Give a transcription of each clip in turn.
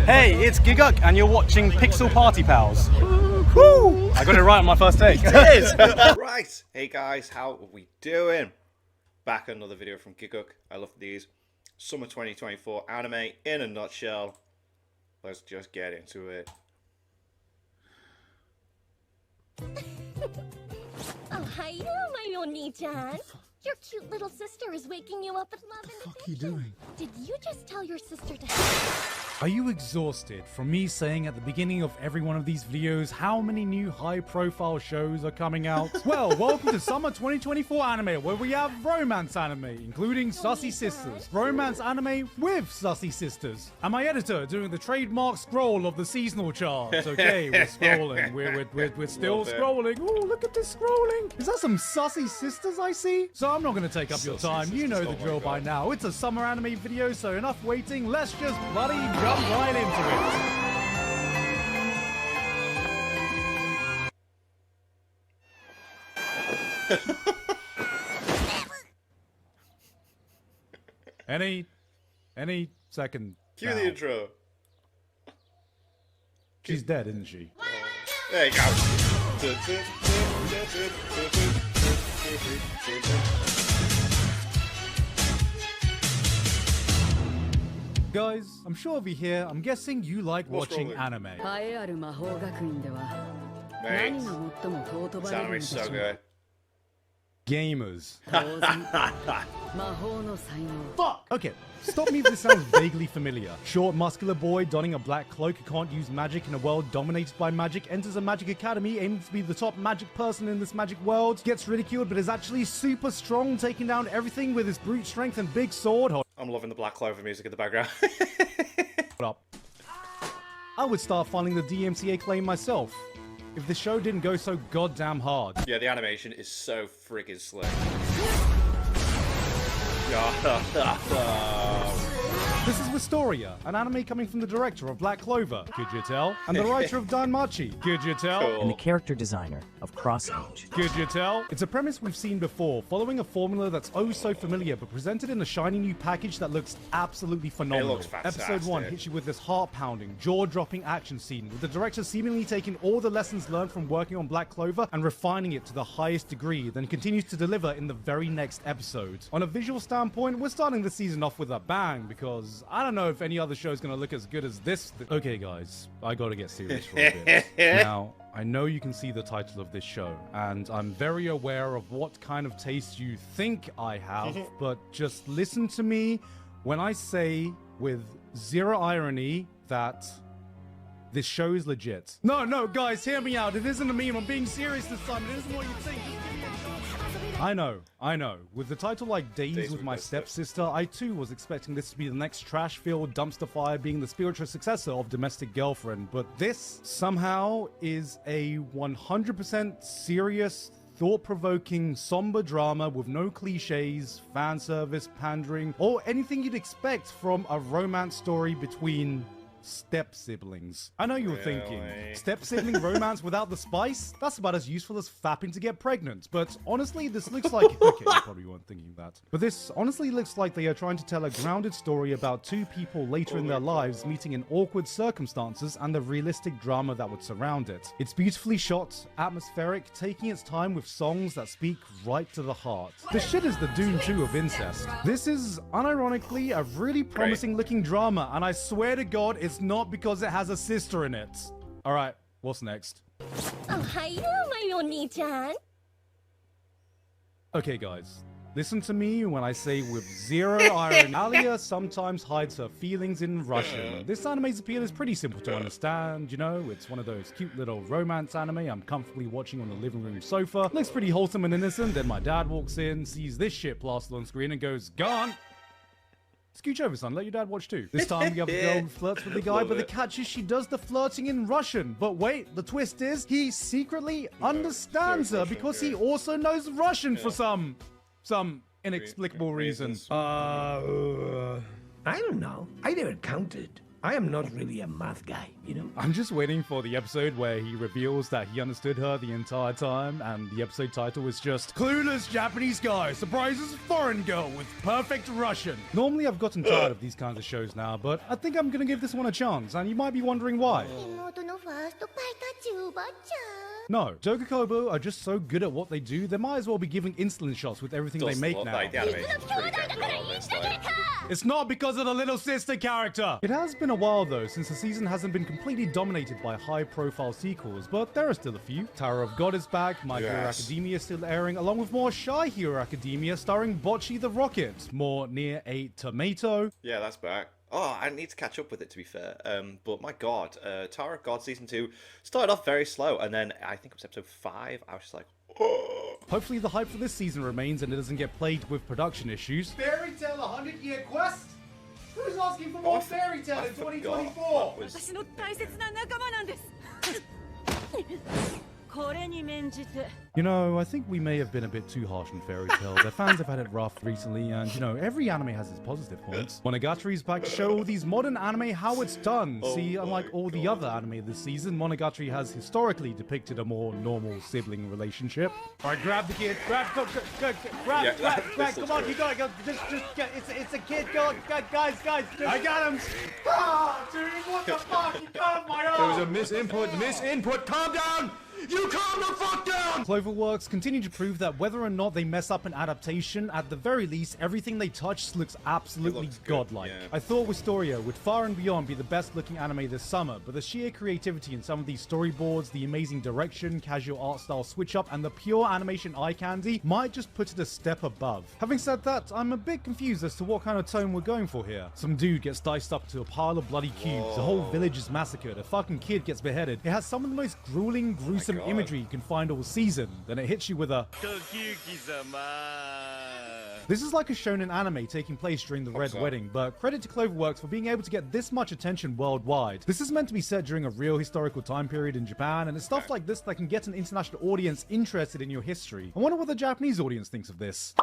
Hey, it's Giguk, and you're watching Pixel Party Pals. Woo! I got it right on my first take. It is! Right, hey guys, how are we doing? Back another video from Giguk. I love these. Summer 2024 anime in a nutshell. Let's just get into it. Oh, hiya, my Oni-chan. Your cute little sister is waking you up with love and affection. What are you doing? Did you just tell your sister to... Are you exhausted from me saying at the beginning of every one of these videos how many new high-profile shows are coming out? Well, welcome to Summer 2024 Anime, where we have romance anime, including Sussy Sisters. Romance anime with Sussy Sisters. And my editor doing the trademark scroll of the seasonal charts. Okay, we're scrolling. We're still scrolling. Oh, look at this scrolling. Is that some Sussy Sisters I see? So I'm not going to take up your time. You know the drill by now. It's a summer anime video, so enough waiting. Let's just bloody jump right into it. Any second. Cue the intro. She's dead, isn't she? There you go. Guys, I'm sure over here, I'm guessing you like watching scrolling? anime. Mate, this anime is so good. Gamers. Fuck! Okay, stop me if this sounds vaguely familiar. Short, muscular boy donning a black cloak who can't use magic in a world dominated by magic, enters a magic academy, aiming to be the top magic person in this magic world, gets ridiculed but is actually super strong, taking down everything with his brute strength and big sword. I'm loving the Black Clover music in the background. Hold up. I would start filing the DMCA claim myself if the show didn't go so goddamn hard. Yeah, the animation is so friggin' slick. This is Wistoria, an anime coming from the director of Black Clover, could you tell? And the writer of Danmachi, could you tell? Cool. And the character designer of Cross Age. Could you tell? It's a premise we've seen before, following a formula that's oh so familiar, but presented in a shiny new package that looks absolutely phenomenal. It looks fantastic. Episode 1 hits you with this heart-pounding, jaw-dropping action scene, with the director seemingly taking all the lessons learned from working on Black Clover and refining it to the highest degree, then continues to deliver in the very next episode. On a visual standpoint, we're starting the season off with a bang, because I don't know if any other show is going to look as good as this. Okay, guys, I gotta get serious for a bit. Now, I know you can see the title of this show, and I'm very aware of what kind of taste you think I have, but just listen to me when I say with zero irony that this show is legit. No, guys, hear me out. It isn't a meme. I'm being serious this time. It isn't what you think. Just give me a chance. I know. With the title like Days with My Stepsister, I too was expecting this to be the next trash-filled dumpster fire being the spiritual successor of Domestic Girlfriend, but this somehow is a 100% serious, thought-provoking, somber drama with no cliches, fan service, pandering, or anything you'd expect from a romance story between step-siblings. I know you were thinking, step-sibling romance without the spice? That's about as useful as fapping to get pregnant. But honestly, this looks like... Okay, you probably weren't thinking that. But this honestly looks like they are trying to tell a grounded story about two people later in their lives meeting in awkward circumstances and the realistic drama that would surround it. It's beautifully shot, atmospheric, taking its time with songs that speak right to the heart. The shit is the Dune 2 of incest. This is, unironically, a really promising looking drama, and I swear to God, it's not because it has a sister in it. Alright, what's next? Oh, hiya, my Oni-chan. Okay, guys. Listen to me when I say with zero irony. Alya sometimes hides her feelings in Russian. This anime's appeal is pretty simple to understand, you know? It's one of those cute little romance anime I'm comfortably watching on the living room sofa. Looks pretty wholesome and innocent, then my dad walks in, sees this shit plastered on screen and goes, "Gone!" Scooch over, son. Let your dad watch too. This time we have a girl who flirts with the guy, but the catch is she does the flirting in Russian. But wait, the twist is he secretly understands her because he also knows Russian for some inexplicable reason. I don't know. I never counted. I am not really a math guy, you know? I'm just waiting for the episode where he reveals that he understood her the entire time, and the episode title is just Clueless Japanese Guy Surprises Foreign Girl with Perfect Russian. Normally I've gotten tired of these kinds of shows now, but I think I'm gonna give this one a chance, and you might be wondering why. 妹のファーストパイタチおばちゃん No, Tokukobo are just so good at what they do, they might as well be giving insulin shots with everything they Does make look now. like the animation's pretty damn good on this, like. It's not because of the little sister character! It has been a while though, since the season hasn't been completely dominated by high-profile sequels, but there are still a few. Tower of God is back, My Hero Yes. Academia is still airing, along with more Shy Hero Academia starring Bocchi the Rocket, more Near a Tomato. Yeah, that's back. Oh, I need to catch up with it, to be fair. But my god, Tower of God Season 2 started off very slow, and then I think it was episode 5, I was just like, oh. Hopefully the hype for this season remains and it doesn't get plagued with production issues. Fairy Tale 100-Year Quest? Who's asking for more Fairy Tale in 2024? Was... 私の大切な仲間なんですこれに免じて You know, I think we may have been a bit too harsh on Fairy Tail. Their fans have had it rough recently, and you know, every anime has its positive points. Monogatari's back to show all these modern anime how it's done. See, unlike all the other anime this season, Monogatari has historically depicted a more normal sibling relationship. Alright, grab the kid. Grab, go, grab, Yeah, grab, come on, you gotta go. Just get, it's a kid, go, guys, I got him. Ah, dude, what the fuck? You got my arm. There was a misinput, calm down! You calm the fuck down! Cloverworks continue to prove that whether or not they mess up an adaptation, at the very least, everything they touch looks absolutely looks good, godlike. yeah. I thought Wistoria would far and beyond be the best looking anime this summer, but the sheer creativity in some of these storyboards, the amazing direction, casual art style switch up, and the pure animation eye candy might just put it a step above. Having said that, I'm a bit confused as to what kind of tone we're going for here. Some dude gets diced up to a pile of bloody cubes, the whole village is massacred, a fucking kid gets beheaded. It has some of the most grueling, gruesome God. imagery you can find all season. Then it hits you with a This is like a shonen anime taking place during the Red so. Wedding, but credit to Cloverworks for being able to get this much attention worldwide. This is meant to be set during a real historical time period in Japan, and it's stuff like this that can get an international audience interested in your history. I wonder what the Japanese audience thinks of this.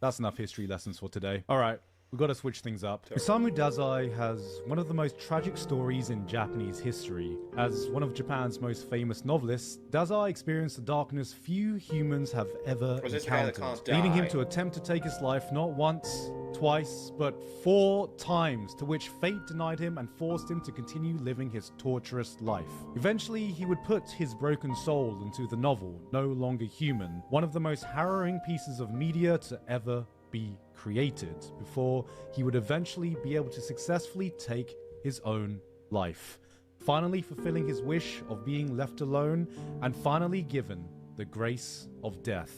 That's enough history lessons for today. Alright. We've got to switch things up. Isamu Dazai has one of the most tragic stories in Japanese history. As one of Japan's most famous novelists, Dazai experienced a darkness few humans have ever Was this the guy that encountered, can't leading him die? to attempt to take his life not once, twice, but 4 times, to which fate denied him and forced him to continue living his torturous life. Eventually, he would put his broken soul into the novel, No Longer Human, one of the most harrowing pieces of media to ever be created, before he would eventually be able to successfully take his own life, finally fulfilling his wish of being left alone and finally given the grace of death.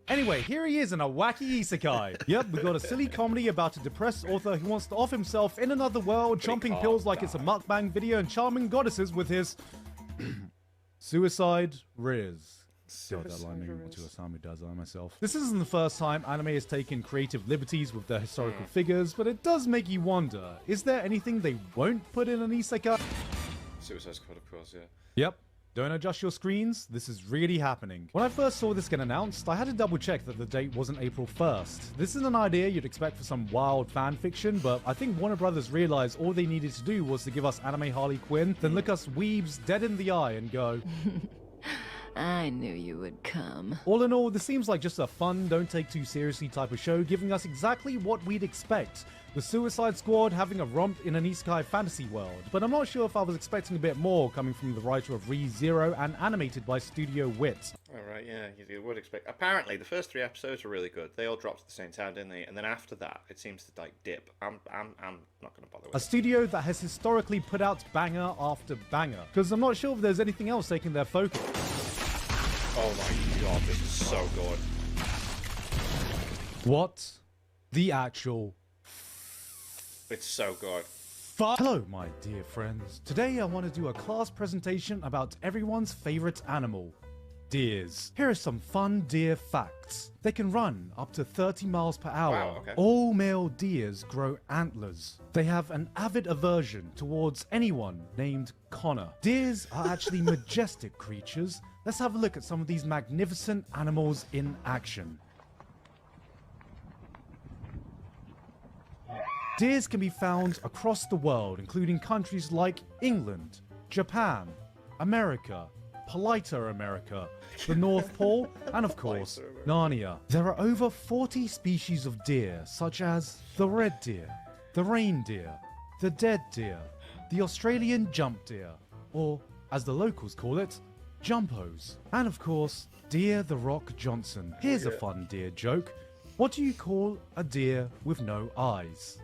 Anyway, here he is in a wacky isekai. Yep, we got a silly comedy about a depressed author who wants to off himself in another world, chomping pills like it's a mukbang video and charming goddesses with his suicide riz. God, that line made me want to Isamu Dazai myself. This isn't the first time anime has taken creative liberties with their historical figures, but it does make you wonder, is there anything they won't put in an isekai? Suicide Squad, of course, yeah. Yep. Don't adjust your screens, this is really happening. When I first saw this get announced, I had to double check that the date wasn't April 1st. This is an idea you'd expect for some wild fan fiction, but I think Warner Brothers realized all they needed to do was to give us anime Harley Quinn, then look us weebs dead in the eye and go, I knew you would come. all in all, this seems like just a fun, don't take too seriously type of show, giving us exactly what we'd expect. The Suicide Squad having a romp in an isekai fantasy world, but I'm not sure if I was expecting a bit more coming from the writer of Re:Zero and animated by Studio Wit. Alright, yeah, you would expect. Apparently, the first 3 episodes were really good. They all dropped at the same time, didn't they? And then after that, it seems to like dip. I'm not gonna bother with A it. studio that has historically put out banger after banger, because I'm not sure if there's anything else taking their focus. Oh my god, this is so good. What the actual It's so good. fuck? Hello, my dear friends. Today I want to do a class presentation about everyone's favorite animal, deers. Here are some fun deer facts. They can run up to 30 miles per hour. Wow, okay. All male deers grow antlers. They have an avid aversion towards anyone named Connor. Deers are actually majestic creatures. Let's have a look at some of these magnificent animals in action. Deers can be found across the world, including countries like England, Japan, America, Politer America, the North Pole, and of course, Narnia. There are over 40 species of deer, such as the red deer, the reindeer, the dead deer, the Australian jump deer, or as the locals call it, jumpos. And of course, Deer the Rock Johnson. Here's a fun deer joke. What do you call a deer with no eyes?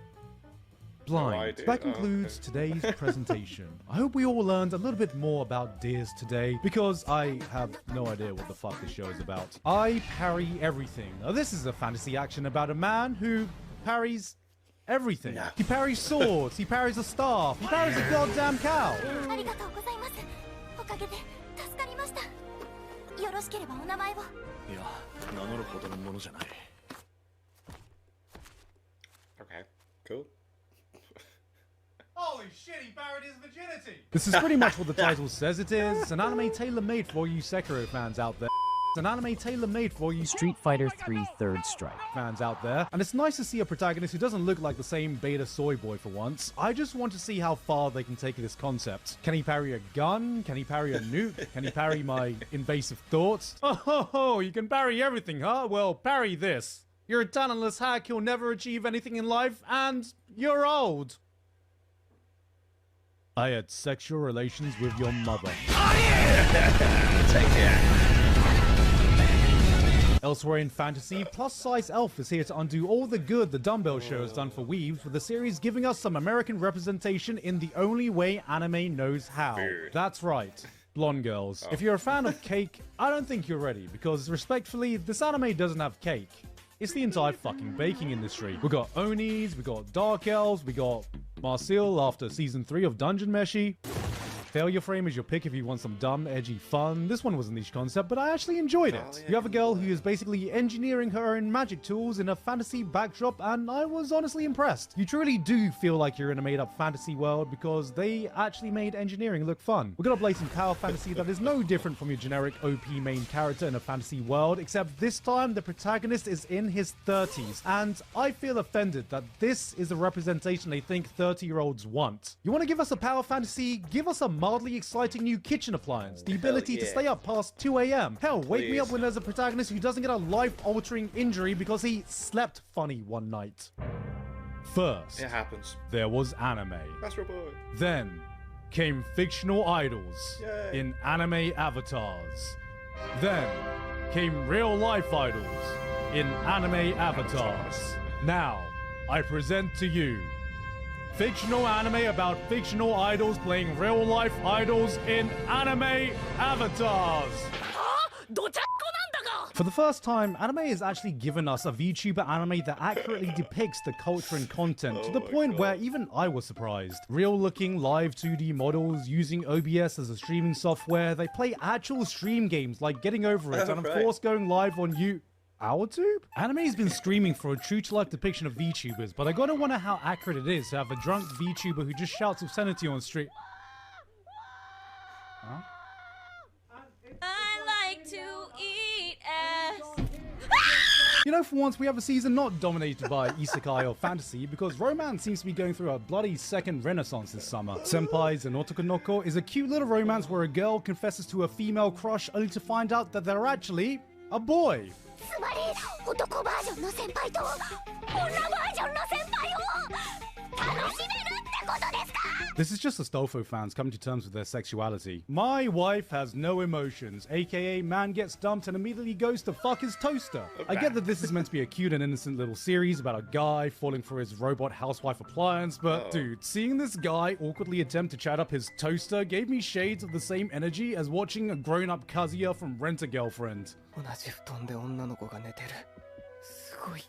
Blind. That concludes today's presentation. I hope we all learned a little bit more about deers today, because I have no idea what the fuck this show is about. I parry everything. Now, this is a fantasy action about a man who parries everything. No. He parries swords, he parries a staff, he parries a goddamn cow. ありがとうございます。おかげで助かりました。よろしければお名前を。いや、名乗るほどのものじゃない。Okay, cool. Holy shit, he parried his virginity! This is pretty much what the title says it is. An anime tailor-made for you Sekiro fans out there. An anime tailor-made for you Street Fighter 3 Third Strike fans out there. And it's nice to see a protagonist who doesn't look like the same beta soy boy for once. I just want to see how far they can take this concept. Can he parry a gun? Can he parry a nuke? Can he parry my invasive thoughts? Oh, you can parry everything, huh? Well, parry this. You're a talentless hack who'll never achieve anything in life, and you're old. I had sexual relations with your mother. Take it. Elsewhere in fantasy, plus-size Elf is here to undo all the good the Dumbbell Show has done for weebs, with the series giving us some American representation in the only way anime knows how. Weird. That's right. Blonde girls. If you're a fan of cake, I don't think you're ready, because respectfully, this anime doesn't have cake. It's the entire fucking baking industry. We got Onis, we got Dark Elves, we got Marcel after season 3 of Dungeon Meshi. Failure Frame is your pick if you want some dumb, edgy fun. This one was a niche concept, but I actually enjoyed it. You have a girl who is basically engineering her own magic tools in a fantasy backdrop, and I was honestly impressed. You truly do feel like you're in a made-up fantasy world because they actually made engineering look fun. We're gonna play some power fantasy that is no different from your generic OP main character in a fantasy world, except this time the protagonist is in his 30s, and I feel offended that this is a representation they think 30-year-olds want. You want to give us a power fantasy? Give us a mildly exciting new kitchen appliance, the ability to stay up past 2 a.m. Hell, wake me up when there's a protagonist who doesn't get a life-altering injury because he slept funny one night. First, It happens. there was anime. That's Robot. Then came fictional idols Yay. in anime avatars. Then came real-life idols in anime avatars. Now, I present to you fictional anime about fictional idols playing real-life idols in anime avatars. For the first time, anime has actually given us a VTuber anime that accurately depicts the culture and content to the point where even I was surprised. Real-looking live 2D models using OBS as a streaming software, they play actual stream games like Getting Over It, and of course going live on OurTube? Anime's been screaming for a true-to-life depiction of VTubers, but I gotta wonder how accurate it is to have a drunk VTuber who just shouts obscenity on stream. Huh? I like to eat ass. You know, for once, we have a season not dominated by isekai or fantasy, because romance seems to be going through a bloody second renaissance this summer. Senpai's and Nokotan is a cute little romance where a girl confesses to a female crush only to find out that they're actually a boy. つまり男バージョンの先輩と女バージョンの先輩を楽しめるってことですか? This is just Astolfo fans coming to terms with their sexuality. My wife has no emotions, aka man gets dumped and immediately goes to fuck his toaster. I get that this is meant to be a cute and innocent little series about a guy falling for his robot housewife appliance, but dude, seeing this guy awkwardly attempt to chat up his toaster gave me shades of the same energy as watching a grown-up Kazuya from Rent-A-Girlfriend. 同じ布団で女の子が寝てる。すごい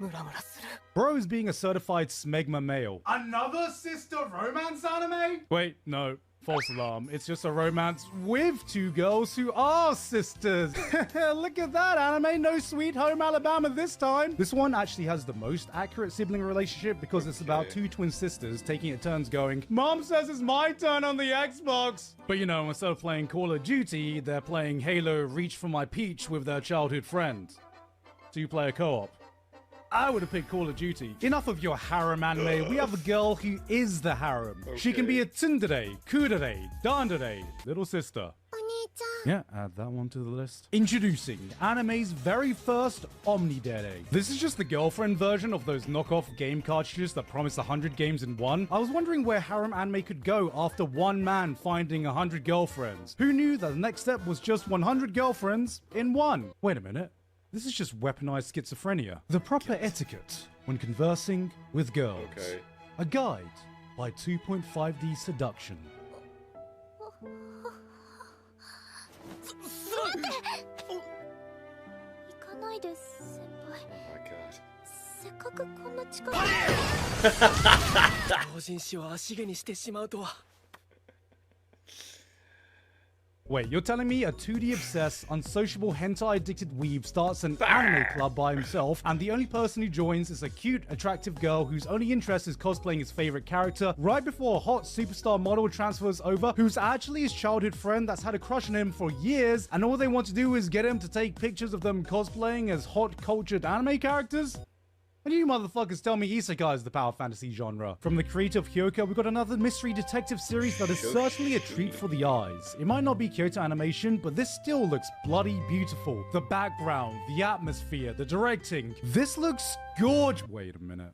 ムラムラする。 Bro is being a certified smegma male. Another sister romance anime? Wait, no. False alarm. It's just a romance with two girls who are sisters. Look at that anime. No Sweet Home Alabama this time. This one actually has the most accurate sibling relationship because it's about two twin sisters taking it turns going, Mom says it's my turn on the Xbox. But you know, instead of playing Call of Duty, they're playing Halo Reach for My Peach with their childhood friend. Two-player co-op. I would have picked Call of Duty. Enough of your harem anime. We have a girl who is the harem. She can be a tsundere, kudere, dandere, little sister. Yeah, add that one to the list. Introducing anime's very first Omnidere. This is just the girlfriend version of those knockoff game cartridges that promise 100 games in one. I was wondering where harem anime could go after one man finding 100 girlfriends. Who knew that the next step was just 100 girlfriends in one? Wait a minute. This is just weaponized schizophrenia. The proper etiquette when conversing with girls. Okay. A guide by 2.5D seduction. 行かないで先輩 Oh my god. せっかくこんな近く 同人誌を足毛にしてしまうとは Wait, you're telling me a 2D obsessed, unsociable, hentai addicted weeb starts an anime club by himself, and the only person who joins is a cute, attractive girl whose only interest is cosplaying his favorite character, right before a hot superstar model transfers over, who's actually his childhood friend that's had a crush on him for years, and all they want to do is get him to take pictures of them cosplaying as hot, cultured anime characters? And you motherfuckers tell me isekai is the power fantasy genre. From the creator of Hyouka, we've got another mystery detective series that is certainly a treat for the eyes. It might not be Kyoto animation, but this still looks bloody beautiful. The background, the atmosphere, the directing. This looks gorgeous. Wait a minute.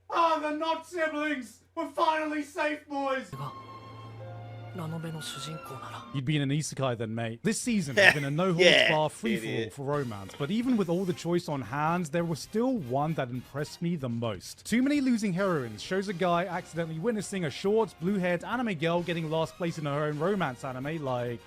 Oh, they're not siblings! We're finally safe, boys! ラノベの主人公なら You'd be in an isekai then, mate. This season has been a no-holds-bar free-for-all for romance, but even with all the choice on hands, there was still one that impressed me the most. Too Many Losing Heroines shows a guy accidentally witnessing a short, blue-haired anime girl getting last place in her own romance anime, like,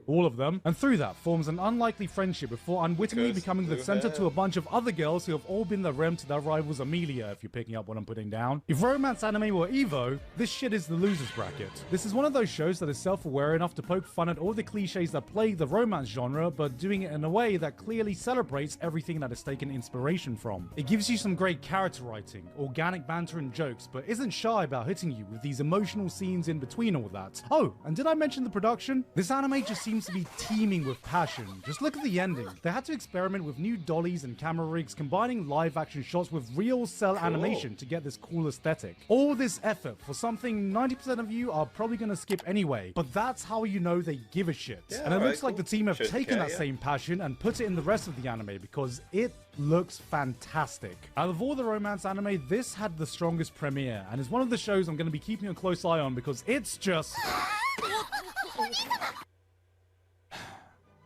all of them, and through that forms an unlikely friendship before unwittingly becoming the center to a bunch of other girls who have all been the rem to their rivals Amelia, if you're picking up what I'm putting down. If romance anime were Evo, this shit is the losers bracket. This is one of those shows that is self-aware enough to poke fun at all the cliches that plague the romance genre, but doing it in a way that clearly celebrates everything that it's taken inspiration from. It gives you some great character writing, organic banter and jokes, but isn't shy about hitting you with these emotional scenes in between all that. Oh, and did I mention the production? This anime just seems to be teeming with passion. Just look at the ending. They had to experiment with new dollies and camera rigs, combining live action shots with real cell animation to get this cool aesthetic. All this effort for something 90% of you are probably going to skip anyway, but that's how you know they give a shit. Yeah, and it looks like cool. the team have Shows taken care, that yeah. same passion and put it in the rest of the anime because it looks fantastic. Out of all the romance anime, this had the strongest premiere and is one of the shows I'm going to be keeping a close eye on because it's just...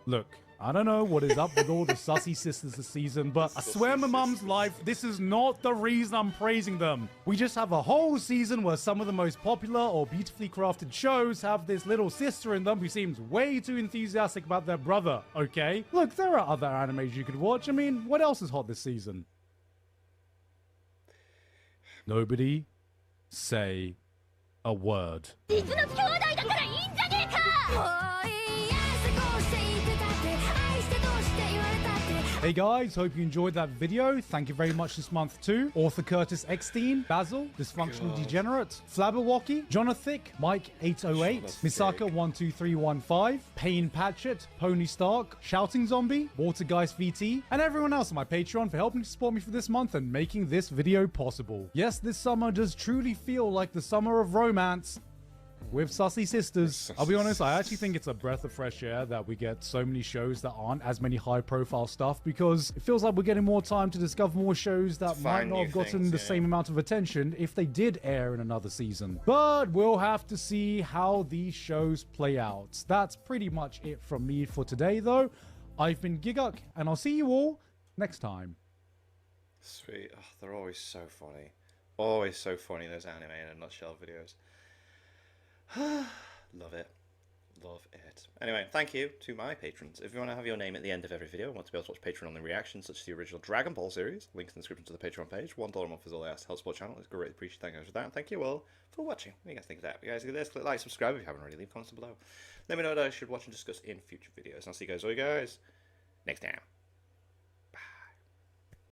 Look, I don't know what is up with all the sussy sisters this season, but I swear my mum's life, this is not the reason I'm praising them. We just have a whole season where some of the most popular or beautifully crafted shows have this little sister in them who seems way too enthusiastic about their brother, okay? Look, there are other animes you could watch. I mean, what else is hot this season? Nobody say a word. 実の兄弟だからいいんじゃねえか Hey guys, hope you enjoyed that video. Thank you very much this month to Author Curtis Eckstein, Basil, Dysfunctional Degenerate, Flabberwocky, Jonathan, Mike808, Misaka12315, Payne Patchett, Pony Stark, Shouting Zombie, Watergeist VT, and everyone else on my Patreon for helping to support me for this month and making this video possible. Yes, this summer does truly feel like the summer of romance. With Sussy Sisters. I'll be honest, I actually think it's a breath of fresh air that we get so many shows that aren't as many high-profile stuff because it feels like we're getting more time to discover more shows that might not have gotten the same amount of attention if they did air in another season. But we'll have to see how these shows play out. That's pretty much it from me for today, though. I've been Giguk, and I'll see you all next time. Sweet. Oh, they're always so funny. Always so funny, those anime in a nutshell videos. Love it. Love it. Anyway, thank you to my patrons. If you want to have your name at the end of every video and want to be able to watch Patreon-only reactions such as the original Dragon Ball series, links in the description to the Patreon page. $1 a month is all I ask to help support the channel. It's greatly appreciated. Thank you guys for that. And thank you all for watching. What do you guys think of that? If you guys like this, click like, subscribe if you haven't already. Leave comments below. Let me know what I should watch and discuss in future videos. And I'll see you guys next time.